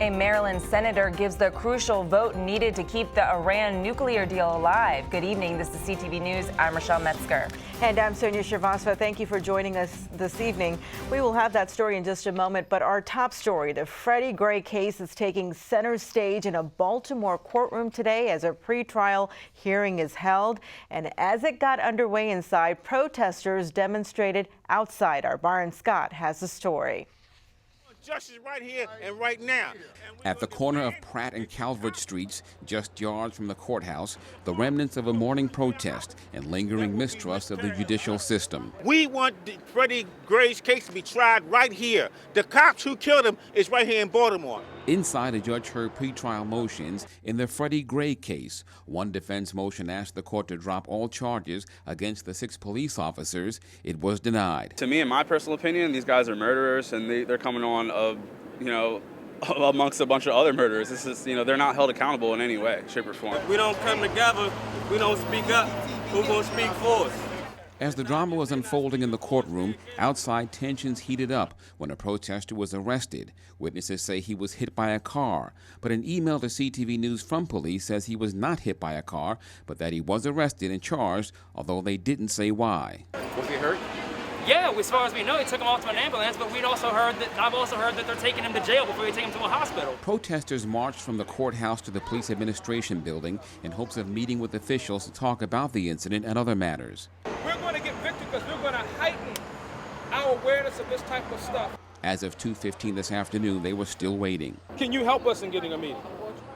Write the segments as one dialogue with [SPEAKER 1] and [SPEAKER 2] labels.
[SPEAKER 1] A Maryland senator gives the crucial vote needed to keep the Iran nuclear deal alive. Good evening. This is CTV News. I'm Rochelle Metzger.
[SPEAKER 2] And I'm Sonia Shrivastava. Thank you for joining us this evening. We will have that story in just a moment, but our top story, the Freddie Gray case, is taking center stage in a Baltimore courtroom today as a pretrial hearing is held. And as it got underway inside, protesters demonstrated outside. Our Byron Scott has the story.
[SPEAKER 3] Justice right here and right now.
[SPEAKER 4] At the corner of Pratt and Calvert Streets, just yards from the courthouse, the remnants of a morning protest and lingering mistrust of the judicial system.
[SPEAKER 3] We want Freddie Gray's case to be tried right here. The cops who killed him is right here in Baltimore.
[SPEAKER 4] Inside, a judge heard pretrial motions in the Freddie Gray case. One defense motion asked the court to drop all charges against the 6 police officers. It was denied.
[SPEAKER 5] To me, in my personal opinion, these guys are murderers, and they're coming on, amongst a bunch of other murderers. This is, they're not held accountable in any way, shape, or form.
[SPEAKER 6] We don't come together. We don't speak up. Who's going to speak for us?
[SPEAKER 4] As the drama was unfolding in the courtroom, outside tensions heated up when a protester was arrested. Witnesses say he was hit by a car, but an email to CTV News from police says he was not hit by a car, but that he was arrested and charged, although they didn't say why.
[SPEAKER 5] Was he hurt?
[SPEAKER 7] Yeah, as far as we know, they took him off to an ambulance, but I've also heard that they're taking him to jail before they take him to a hospital.
[SPEAKER 4] Protesters marched from the courthouse to the police administration building in hopes of meeting with officials to talk about the incident and other matters.
[SPEAKER 6] We're going to get victory because we're going to heighten our awareness of this type of stuff.
[SPEAKER 4] As of 2:15 this afternoon, they were still waiting.
[SPEAKER 6] Can you help us in getting a meeting?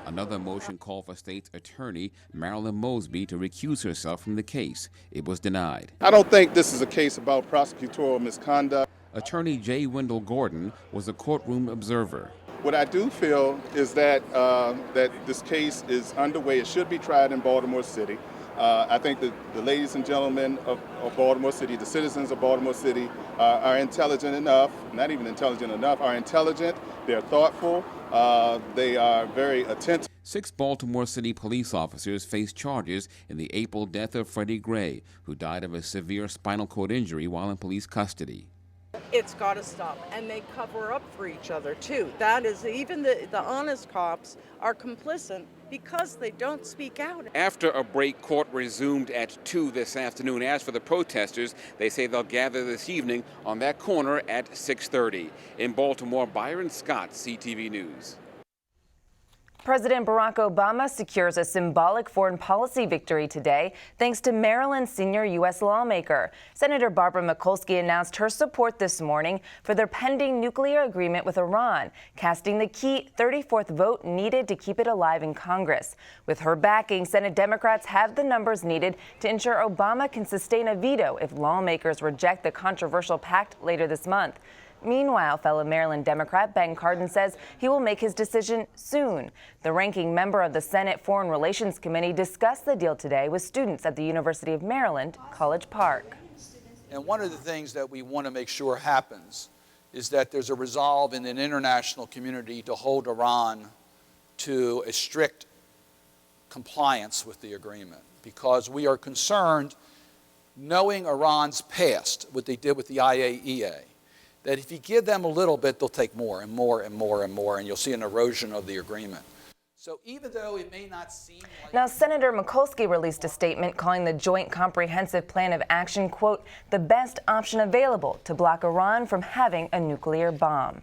[SPEAKER 4] Another motion called for state's attorney, Marilyn Mosby, to recuse herself from the case. It was denied.
[SPEAKER 8] I don't think this is a case about prosecutorial misconduct.
[SPEAKER 4] Attorney J. Wendell Gordon was a courtroom observer.
[SPEAKER 8] What I do feel is that this case is underway. It should be tried in Baltimore City. I think that the ladies and gentlemen of Baltimore City, the citizens of Baltimore City, are intelligent enough, not even intelligent enough, are intelligent, they're thoughtful, they are very attentive.
[SPEAKER 4] 6 Baltimore City police officers face charges in the April death of Freddie Gray, who died of a severe spinal cord injury while in police custody.
[SPEAKER 9] It's got to stop, and they cover up for each other too. That is, even the honest cops are complicit because they don't speak out.
[SPEAKER 4] After a break, court resumed at 2 this afternoon. As for the protesters, they say they'll gather this evening on that corner at 6:30. In Baltimore, Byron Scott, CTV News.
[SPEAKER 1] President Barack Obama secures a symbolic foreign policy victory today thanks to Maryland's senior U.S. lawmaker. Senator Barbara Mikulski announced her support this morning for their pending nuclear agreement with Iran, casting the key 34th vote needed to keep it alive in Congress. With her backing, Senate Democrats have the numbers needed to ensure Obama can sustain a veto if lawmakers reject the controversial pact later this month. Meanwhile, fellow Maryland Democrat Ben Cardin says he will make his decision soon. The ranking member of the Senate Foreign Relations Committee discussed the deal today with students at the University of Maryland, College Park.
[SPEAKER 10] And one of the things that we want to make sure happens is that there's a resolve in an international community to hold Iran to a strict compliance with the agreement, because we are concerned, knowing Iran's past, what they did with the IAEA, that if you give them a little bit, they'll take more and more and more and more, and you'll see an erosion of the agreement. So even though it may not seem like...
[SPEAKER 1] Now, Senator Mikulski released a statement calling the Joint Comprehensive Plan of Action, quote, the best option available to block Iran from having a nuclear bomb.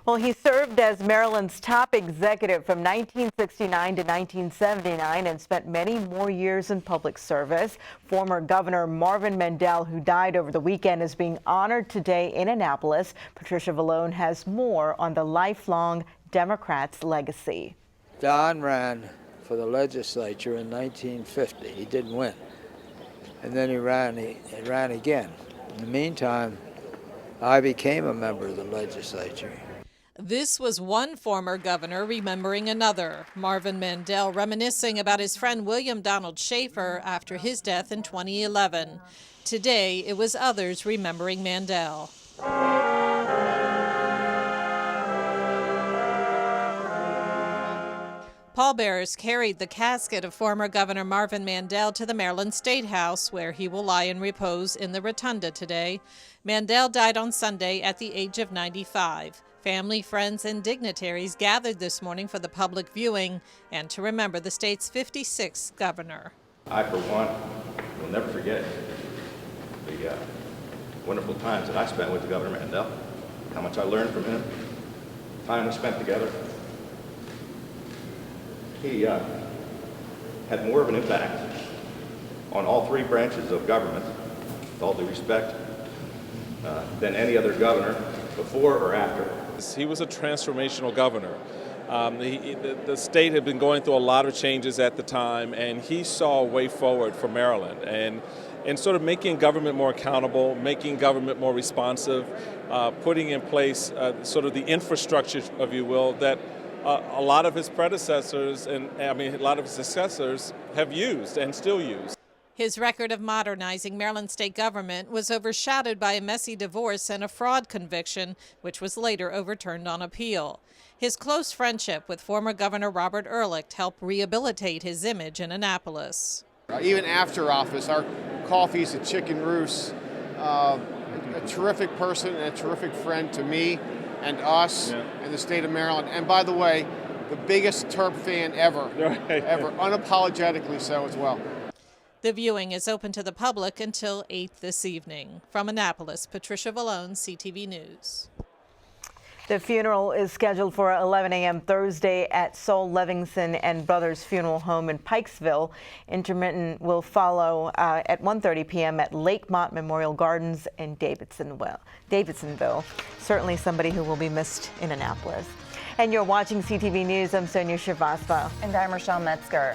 [SPEAKER 2] Well, he served as Maryland's top executive from 1969 to 1979 and spent many more years in public service. Former Governor Marvin Mandel, who died over the weekend, is being honored today in Annapolis. Patricia Vallone has more on the lifelong Democrat's legacy.
[SPEAKER 11] Don ran for the legislature in 1950. He didn't win. And then he ran again. In the meantime, I became a member of the legislature.
[SPEAKER 12] This was one former governor remembering another. Marvin Mandel reminiscing about his friend William Donald Schaefer after his death in 2011. Today, it was others remembering Mandel. Pallbearers carried the casket of former Governor Marvin Mandel to the Maryland State House, where he will lie in repose in the rotunda today. Mandel died on Sunday at the age of 95. Family, friends, and dignitaries gathered this morning for the public viewing and to remember the state's 56th governor.
[SPEAKER 13] I, for one, will never forget the wonderful times that I spent with Governor Mandel, how much I learned from him, time we spent together. He had more of an impact on all three branches of government, with all due respect, than any other governor before or after.
[SPEAKER 6] He was a transformational governor. The state had been going through a lot of changes at the time, and he saw a way forward for Maryland and sort of making government more accountable, making government more responsive, putting in place sort of the infrastructure, if you will, that a lot of his predecessors and a lot of his successors have used and still use.
[SPEAKER 12] His record of modernizing Maryland state government was overshadowed by a messy divorce and a fraud conviction, which was later overturned on appeal. His close friendship with former Governor Robert Ehrlich helped rehabilitate his image in Annapolis.
[SPEAKER 14] Even after office, our coffees at Chicken Roost, a terrific person and a terrific friend to me and us and the state of Maryland. And by the way, the biggest Terp fan ever, ever, unapologetically so as well.
[SPEAKER 12] The viewing is open to the public until 8 this evening. From Annapolis, Patricia Vallone, CTV News.
[SPEAKER 2] The funeral is scheduled for 11 a.m. Thursday at Sol Levinson and Brothers Funeral Home in Pikesville. Interment will follow at 1:30 p.m. at Lakemont Memorial Gardens in Davidsonville. Certainly somebody who will be missed in Annapolis. And you're watching CTV News. I'm Sonia Srivastava.
[SPEAKER 1] And I'm Rochelle Metzger.